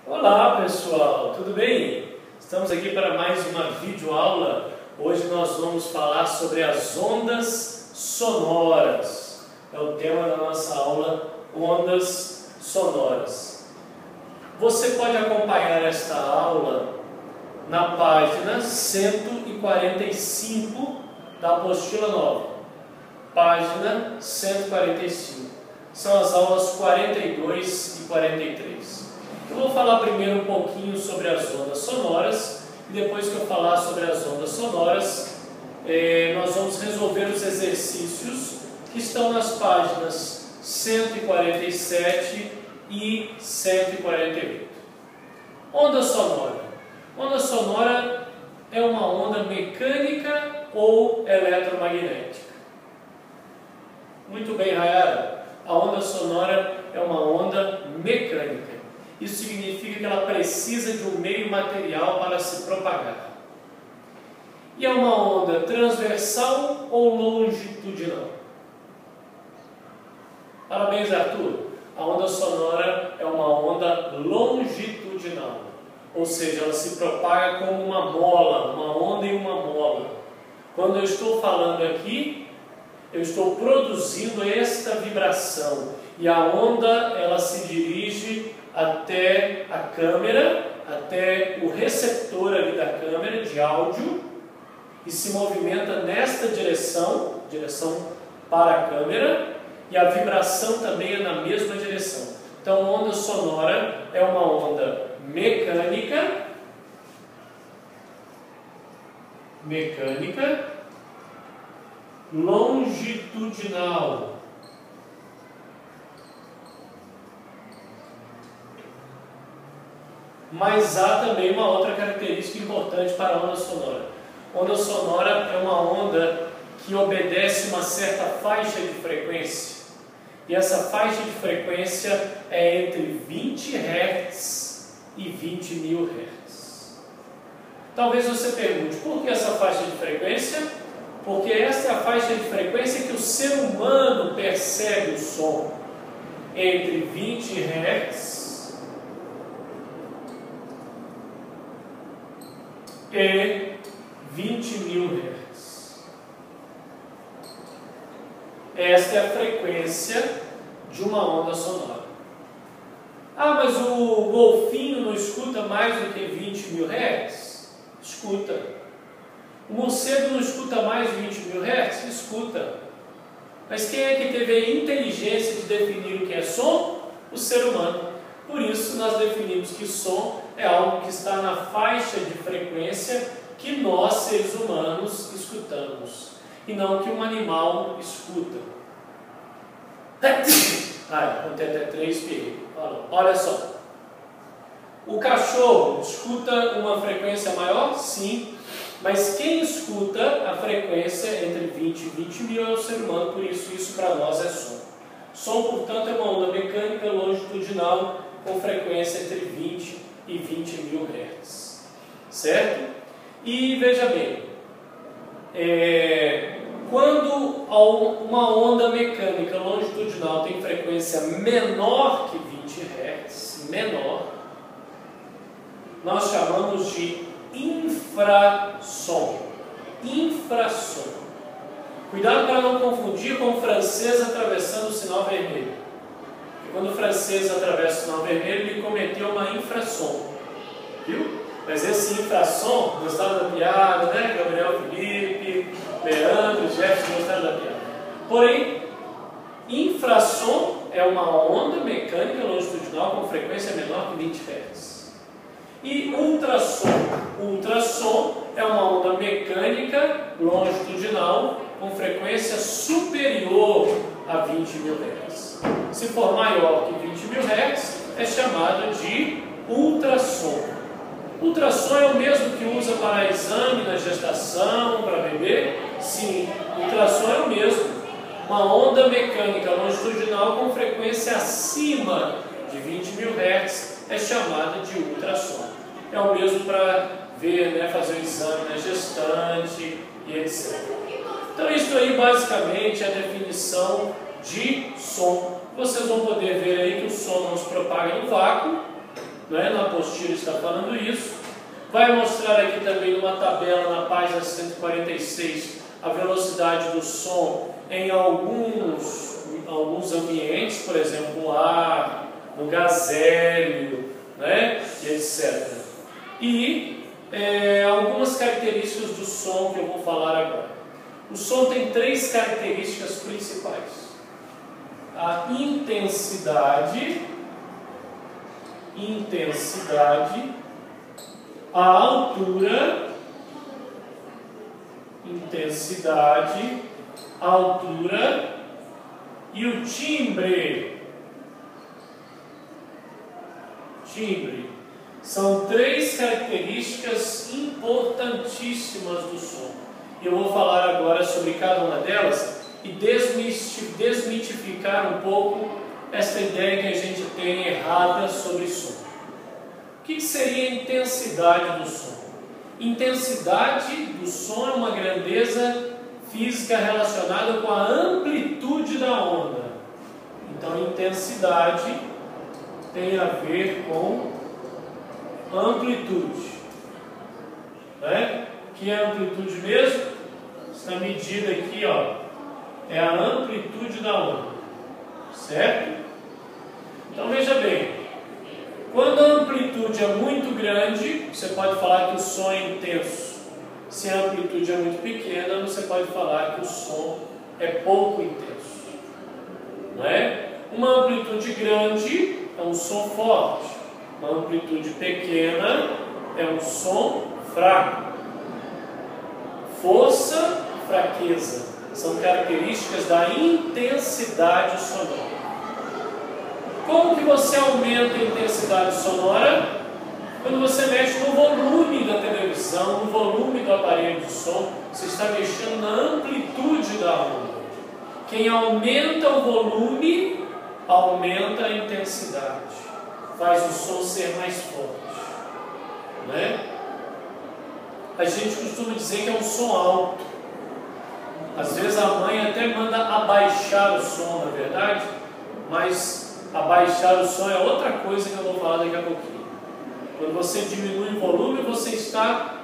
Olá pessoal, tudo bem? Estamos aqui para mais uma videoaula. Hoje nós vamos falar sobre as ondas sonoras. É o tema da nossa aula, ondas sonoras. Você pode acompanhar esta aula na página 145 da apostila nova. Página 145. São as aulas 42 e 43. Eu vou falar primeiro um pouquinho sobre as ondas sonoras e depois que eu falar sobre as ondas sonoras, nós vamos resolver os exercícios que estão nas páginas 147 e 148. Onda sonora. Onda sonora é uma onda mecânica ou eletromagnética. Muito bem, Rayara. A onda sonora é uma onda mecânica. Isso significa que ela precisa de um meio material para se propagar. E é uma onda transversal ou longitudinal? Parabéns, Arthur. A onda sonora é uma onda longitudinal. Ou seja, ela se propaga como uma mola, uma onda em uma mola. Quando eu estou falando aqui, eu estou produzindo esta vibração. E a onda, ela se dirige até a câmera, até o receptor ali da câmera de áudio e se movimenta nesta direção para a câmera, e a vibração também é na mesma direção. Então, onda sonora é uma onda mecânica, longitudinal. Mas há também uma outra característica importante para a onda sonora. Onda sonora é uma onda que obedece uma certa faixa de frequência. E essa faixa de frequência é entre 20 Hz e 20 mil Hz. Talvez você pergunte, por que essa faixa de frequência? Porque esta é a faixa de frequência que o ser humano percebe o som. Entre 20 Hz e 20 mil Hz. Esta é a frequência de uma onda sonora. Ah, mas o golfinho não escuta mais do que 20 mil Hz? Escuta. O morcego não escuta mais de 20 mil Hz? Escuta. Mas quem é que teve a inteligência de definir o que é som? O ser humano. Por isso, nós definimos que som é algo que está na faixa de frequência que nós, seres humanos, escutamos, e não que um animal escuta. Contei até 3 pi. Olha só. O cachorro escuta uma frequência maior? Sim. Mas quem escuta a frequência entre 20 e 20 mil é o ser humano, por isso para nós é som. Som, portanto, é uma onda mecânica longitudinal com frequência entre 20 e 20 mil Hz. Certo? E veja bem, quando uma onda mecânica longitudinal tem frequência menor que 20 Hz, nós chamamos de infrassom. Infrassom. Cuidado para não confundir com o francês atravessando o sinal vermelho. Quando o francês atravessa o sinal vermelho, ele cometeu uma infração. Viu? Mas esse infração, gostaram da piada, né? Gabriel Felipe, Leandro, Jefferson gostaram da piada. Porém, infração é uma onda mecânica longitudinal com frequência menor que 20 Hz. E ultrassom. Ultrassom é uma onda mecânica longitudinal com frequência superior a 20 mil Hz. Se for maior que 20 mil Hz, é chamado de ultrassom. Ultrassom é o mesmo que usa para exame na gestação, para bebê? Sim, ultrassom é o mesmo. Uma onda mecânica longitudinal com frequência acima de 20 mil Hz é chamada de ultrassom. É o mesmo para ver, né, fazer o exame na gestante e etc. Então, isso aí basicamente é a definição de som. Vocês vão poder ver aí que o som não se propaga no vácuo, né? Na apostila está falando isso. Vai mostrar aqui também numa tabela na página 146 a velocidade do som em alguns ambientes, por exemplo, no ar, no gazélio, né? E etc. E algumas características do som que eu vou falar agora. O som tem 3 características principais: a intensidade, a altura, e o timbre. São 3 características importantíssimas do som. E eu vou falar agora sobre cada uma delas e desmitificar um pouco essa ideia que a gente tem errada sobre som. O que seria a intensidade do som? Intensidade do som é uma grandeza física relacionada com a amplitude da onda. Então, intensidade tem a ver com amplitude, né? O que é amplitude mesmo? Essa medida aqui, ó, é a amplitude da onda, certo? Então veja bem, quando a amplitude é muito grande, você pode falar que o som é intenso. Se a amplitude é muito pequena, você pode falar que o som é pouco intenso, não é? Uma amplitude grande é um som forte, uma amplitude pequena é um som fraco. Força, fraqueza são características da intensidade sonora. Como que você aumenta a intensidade sonora? Quando você mexe no volume da televisão, no volume do aparelho de som, você está mexendo na amplitude da onda. Quem aumenta o volume, aumenta a intensidade, faz o som ser mais forte, né? A gente costuma dizer que é um som alto. Às vezes a mãe até manda abaixar o som, na verdade, mas abaixar o som é outra coisa que eu vou falar daqui a pouquinho. Quando você diminui o volume, você está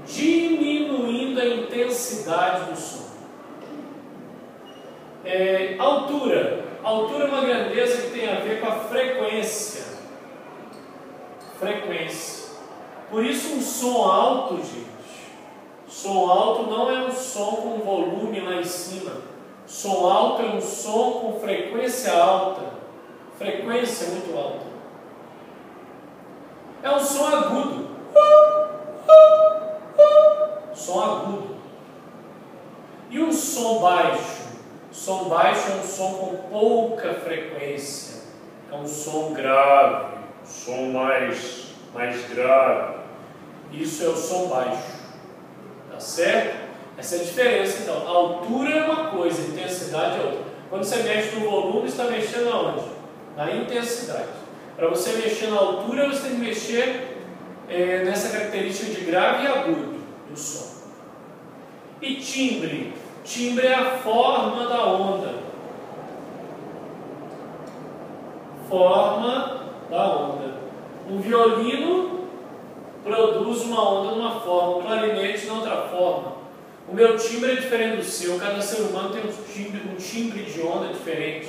diminuindo a intensidade do som. Altura. Altura é uma grandeza que tem a ver com a frequência. Por isso um som alto, gente. Som alto não é um som com volume lá em cima. Som alto é um som com frequência alta. Frequência muito alta. É um som agudo. Som agudo. E um som baixo? Som baixo é um som com pouca frequência. É um som grave. Som mais grave. Isso é o som baixo. Tá certo? Essa é a diferença, então. A altura é uma coisa, a intensidade é outra. Quando você mexe no volume, você está mexendo aonde? Na intensidade. Para você mexer na altura, você tem que mexer nessa característica de grave e agudo do som. E timbre? Timbre é a forma da onda. Forma da onda. Um violino produz uma onda de uma forma, um clarinete de outra forma. O meu timbre é diferente do seu, cada ser humano tem um timbre de onda diferente,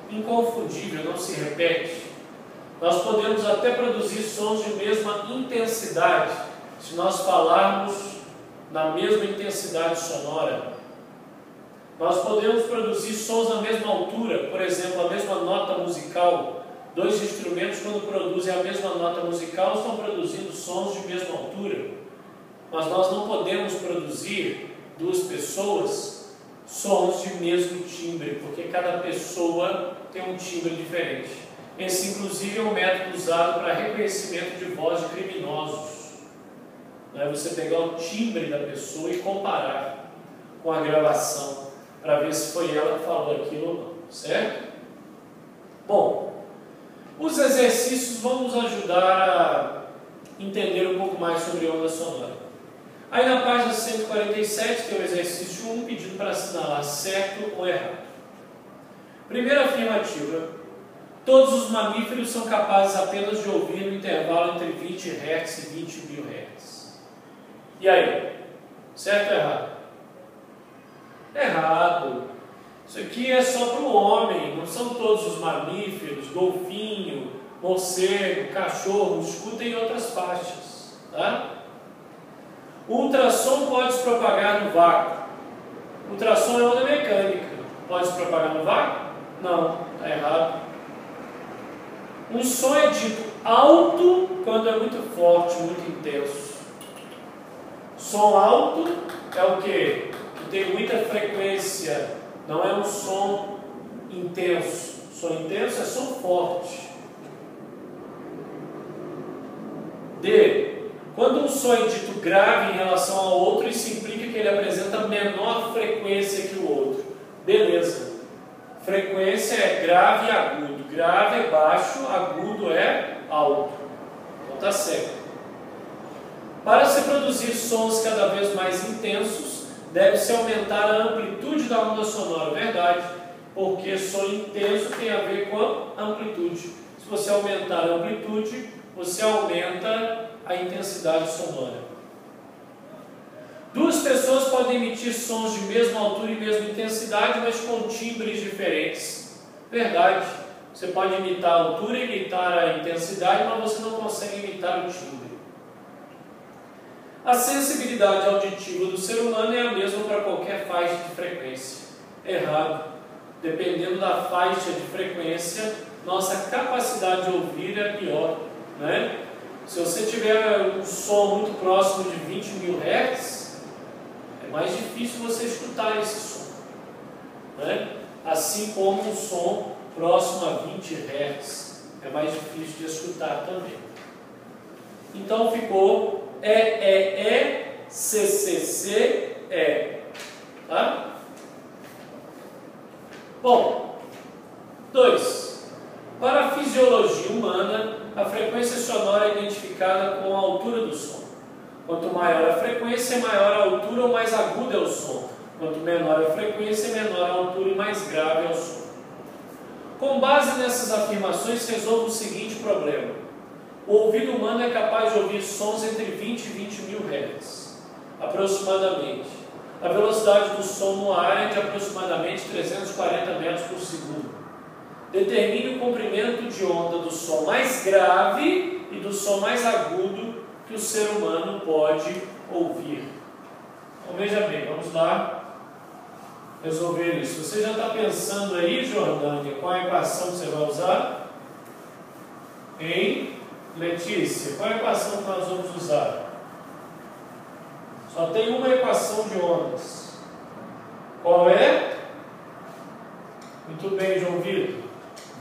inconfundível, não se repete. Nós podemos até produzir sons de mesma intensidade, se nós falarmos na mesma intensidade sonora. Nós podemos produzir sons na mesma altura, por exemplo, a mesma nota musical. Dois instrumentos, quando produzem a mesma nota musical, estão produzindo sons de mesma altura. Mas nós não podemos produzir, duas pessoas, sons de mesmo timbre, porque cada pessoa tem um timbre diferente. Esse, inclusive, é um método usado para reconhecimento de voz de criminosos. Não é você pegar o timbre da pessoa e comparar com a gravação, para ver se foi ela que falou aquilo ou não, certo? Bom, os exercícios vão nos ajudar a entender um pouco mais sobre onda sonora. Aí na página 147 tem o exercício 1, pedindo para assinalar certo ou errado. Primeira afirmativa: Todos os mamíferos são capazes apenas de ouvir no intervalo entre 20 Hz e 20 mil Hz. E aí? Certo ou errado? Errado. Isso aqui é só para o homem, não são todos os mamíferos, golfinho, morcego, cachorro, escutem em outras faixas. Tá? O ultrassom pode se propagar no vácuo. O ultrassom é onda mecânica. Pode se propagar no vácuo? Não, está errado. Um som é dito alto quando é muito forte, muito intenso. Som alto é o quê? Que tem muita frequência, não é um som intenso. Som intenso é som forte. D. Quando um som é dito grave em relação ao outro, isso implica que ele apresenta menor frequência que o outro. Beleza. Frequência é grave e agudo. Grave é baixo, agudo é alto. Então tá certo. Para se produzir sons cada vez mais intensos, deve-se aumentar a amplitude da onda sonora. Verdade, porque som intenso tem a ver com a amplitude. Se você aumentar a amplitude, você aumenta a intensidade sonora. Duas pessoas podem emitir sons de mesma altura e mesma intensidade, mas com timbres diferentes. Verdade. Você pode imitar a altura e imitar a intensidade, mas você não consegue imitar o timbre. A sensibilidade auditiva do ser humano é a mesma para qualquer faixa de frequência. Errado. Dependendo da faixa de frequência, nossa capacidade de ouvir é pior, né? Se você tiver um som muito próximo de 20 mil Hz, é mais difícil você escutar esse som, né? Assim como um som próximo a 20 Hz é mais difícil de escutar também. Então ficou E, C, C, C, E. Tá? Bom, 2. Para a fisiologia humana, a frequência sonora é identificada com a altura do som. Quanto maior a frequência, maior a altura ou mais agudo é o som. Quanto menor a frequência, menor a altura e mais grave é o som. Com base nessas afirmações, resolva o seguinte problema. O ouvido humano é capaz de ouvir sons entre 20 e 20 mil Hz, aproximadamente. A velocidade do som no ar é de aproximadamente 340 metros por segundo. Determine o comprimento de onda do som mais grave e do som mais agudo que o ser humano pode ouvir. Então veja bem, vamos lá resolver isso. Você já está pensando aí, Jordânia, qual a equação que você vai usar? Hein? Letícia, qual a equação que nós vamos usar? Só tem uma equação de ondas. Qual é? Muito bem, João Vitor.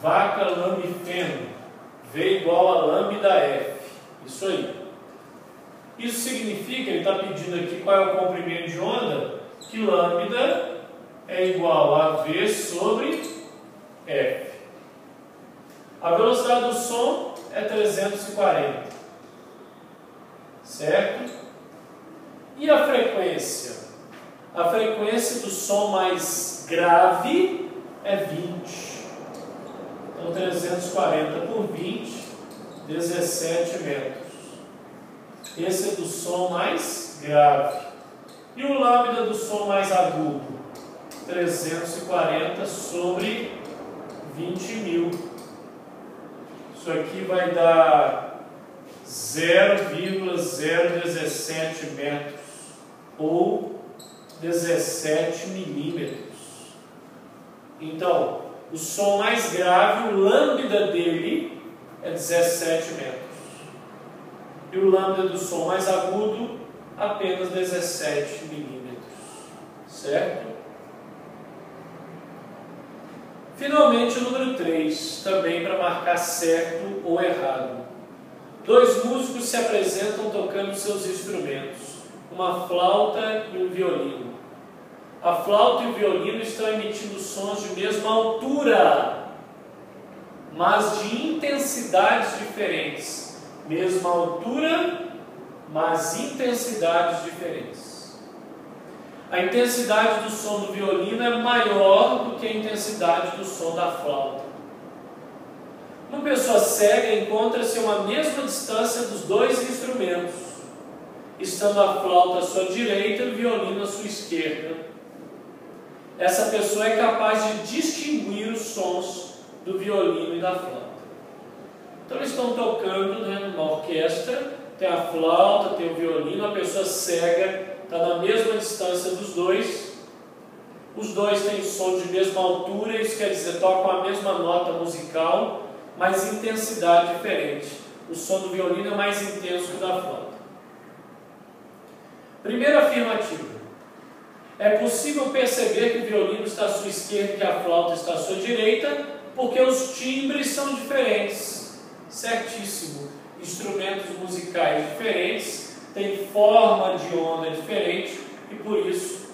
Vaca, lambda e feno. V igual a lambda F. Isso aí. Isso significa, ele está pedindo aqui qual é o comprimento de onda, que lambda é igual a V sobre F. A velocidade do som é 340. Certo? E a frequência? A frequência do som mais grave é 20. Então 340 por 20, 17 metros. Esse é do som mais grave. E o lambda do som mais agudo? 340 sobre 20 mil. Isso aqui vai dar 0,017 metros ou 17 milímetros. Então, o som mais grave, o lambda dele é 17 metros. E o lambda do som mais agudo, apenas 17 milímetros. Certo? Finalmente, o número 3, também para marcar certo ou errado. Dois músicos se apresentam tocando seus instrumentos, uma flauta e um violino. A flauta e o violino estão emitindo sons de mesma altura, mas de intensidades diferentes. Mesma altura, mas intensidades diferentes. A intensidade do som do violino é maior do que a intensidade do som da flauta. Uma pessoa cega encontra-se a uma mesma distância dos dois instrumentos, estando a flauta à sua direita e o violino à sua esquerda. Essa pessoa é capaz de distinguir os sons do violino e da flauta. Então eles estão tocando, né, numa orquestra, tem a flauta, tem o violino, a pessoa cega está na mesma distância dos dois. Os dois têm som de mesma altura, isso quer dizer, tocam a mesma nota musical, mas intensidade diferente. O som do violino é mais intenso que o da flauta. Primeira afirmativa. É possível perceber que o violino está à sua esquerda e que a flauta está à sua direita, porque os timbres são diferentes. Certíssimo. Instrumentos musicais diferentes, têm forma de onda diferente, e por isso,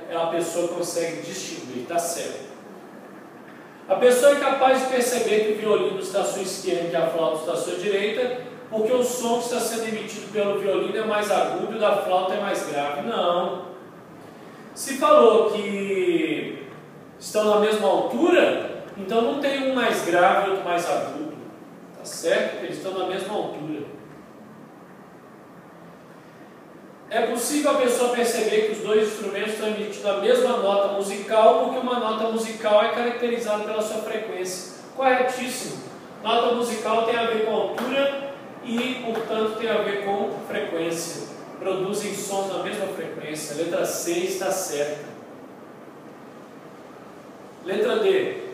a pessoa consegue distinguir, está certo. A pessoa é capaz de perceber que o violino está à sua esquerda e que a flauta está à sua direita, porque o som que está sendo emitido pelo violino é mais agudo e o da flauta é mais grave. Não. Se falou que estão na mesma altura, então não tem um mais grave e outro mais agudo. Tá certo? Porque eles estão na mesma altura. É possível a pessoa perceber que os dois instrumentos estão emitindo a mesma nota musical, porque uma nota musical é caracterizada pela sua frequência. Corretíssimo. Nota musical tem a ver com altura e, portanto, tem a ver com frequência. Produzem sons na mesma frequência. Letra C está certa. Letra D.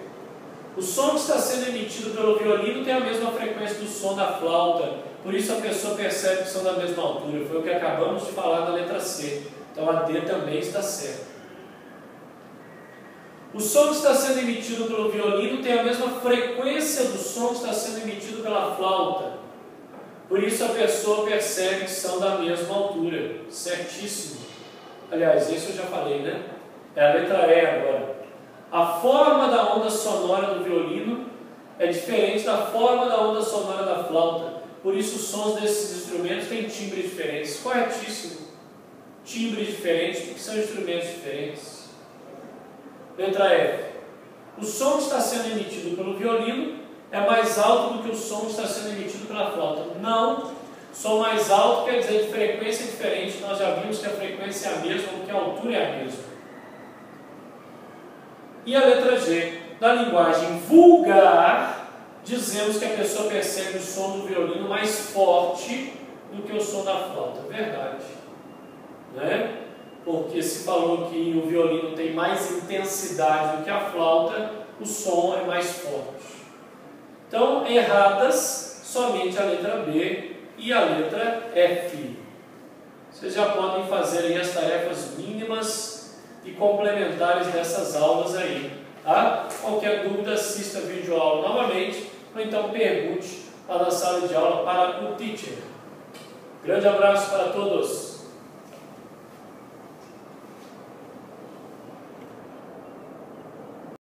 O som que está sendo emitido pelo violino tem a mesma frequência do som da flauta. Por isso a pessoa percebe que são da mesma altura. Foi o que acabamos de falar na letra C. Então a D também está certa. O som que está sendo emitido pelo violino tem a mesma frequência do som que está sendo emitido pela flauta. Por isso a pessoa percebe que são da mesma altura. Certíssimo. Aliás, isso eu já falei, né? É a letra E agora. A forma da onda sonora do violino é diferente da forma da onda sonora da flauta. Por isso os sons desses instrumentos têm timbres diferentes. Corretíssimo. Timbres diferentes, porque são instrumentos diferentes. Letra F. O som que está sendo emitido pelo violino é mais alto do que o som que está sendo emitido pela flauta. Não. Som mais alto quer dizer de frequência diferente. Nós já vimos que a frequência é a mesma, porque a altura é a mesma. E a letra G. Na linguagem vulgar, dizemos que a pessoa percebe o som do violino mais forte do que o som da flauta. Verdade. Né? Porque se falou que o violino tem mais intensidade do que a flauta, o som é mais forte. Então, erradas somente a letra B e a letra F. Vocês já podem fazer aí as tarefas mínimas e complementares dessas aulas aí, tá? Qualquer dúvida, assista a videoaula novamente, ou então pergunte lá na sala de aula para o teacher. Grande abraço para todos!